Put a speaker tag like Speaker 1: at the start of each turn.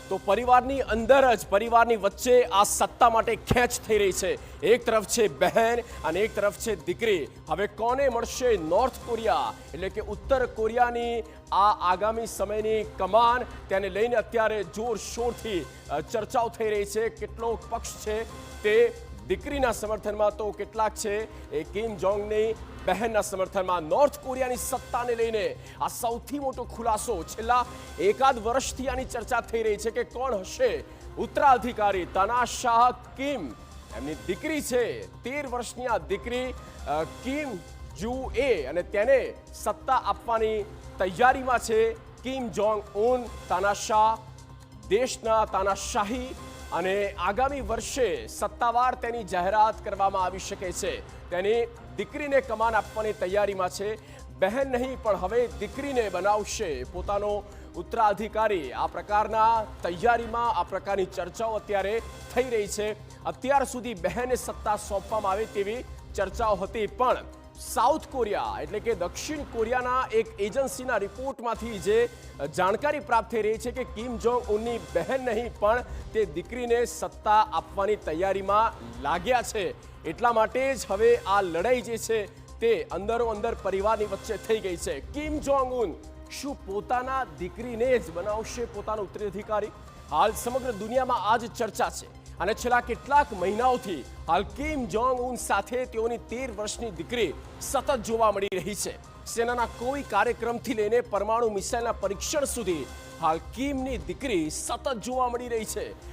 Speaker 1: તો પરિવારની અંદર જ પરિવારની વચ્ચે આ સત્તા માટે ખેંચ થઈ રહી છે। એક તરફ છે બહેન અને એક તરફ છે દીકરી। હવે કોને મળશે નોર્થ કોરિયા એટલે કે ઉત્તર કોરિયાની આ આગામી સમયની કમાન, તેને લઈને અત્યારે જોરશોરથી ચર્ચાઓ થઈ રહી છે। કેટલો પક્ષ છે તે દીકરીના સમર્થનમાં તો કેટલાક છે એ કિમ જોંગની બહેનના સમર્થનમાં। નોર્થ કોરિયાની સત્તાને લઈને આ સૌથી મોટો ખુલાસો। છેલ્લા એકાદ વર્ષથી આની ચર્ચા થઈ રહી છે કે કોણ હશે ઉત્તરાધિકારી। તાનાશાહ કિમ, એમની દીકરી છે 13 વર્ષની આ દીકરી કિમ જુ એ, અને તેને સત્તા આપવાની તૈયારીમાં છે કિમ જોંગ ઉન। તાનાશાહ દેશના તાનાશાહી અને આગામી વર્ષે સત્તાવાર તેની જાહેરાત કરવામાં આવી શકે છે। તેની દીકરીને કમાન આપવાની તૈયારીમાં છે। બહેન નહીં પણ હવે દીકરીને બનાવશે પોતાનો ઉત્તરાધિકારી। આ પ્રકારના તૈયારીમાં આ પ્રકારની ચર્ચાઓ અત્યારે થઈ રહી છે। અત્યાર સુધી બહેનને સત્તા સોંપવામાં આવે તેવી ચર્ચાઓ હતી, પણ સાઉથ કોરિયા એટલે કે દક્ષિણ કોરિયાના એક એજન્સીના રિપોર્ટમાંથી જે જાણકારી પ્રાપ્ત થઈ રહી છે કે કિમ જોંગ ઉનની બહેન નહીં પણ તે દીકરીને સત્તા આપવાની તૈયારીમાં લાગ્યા છે। એટલા માટે જ હવે આ લડાઈ જે છે તે અંદરો અંદર પરિવારની વચ્ચે થઈ ગઈ છે। કિમ જોંગ ઉન શું પોતાના દીકરીને જ બનાવશે પોતાનો ઉત્તરાધિકારી? હાલ સમગ્ર દુનિયામાં આ જ ચર્ચા છે અને છેલ્લા કેટલાક મહિનાઓથી હાલ કિમ જોંગ ઉન સાથે તેઓની 13 વર્ષની દીકરી સતત જોવા મળી રહી છે। સેનાના કોઈ કાર્યક્રમથી લઈને પરમાણુ મિસાઇલના પરીક્ષણ સુધી હાલ કિમની દીકરી સતત જોવા મળી રહી છે।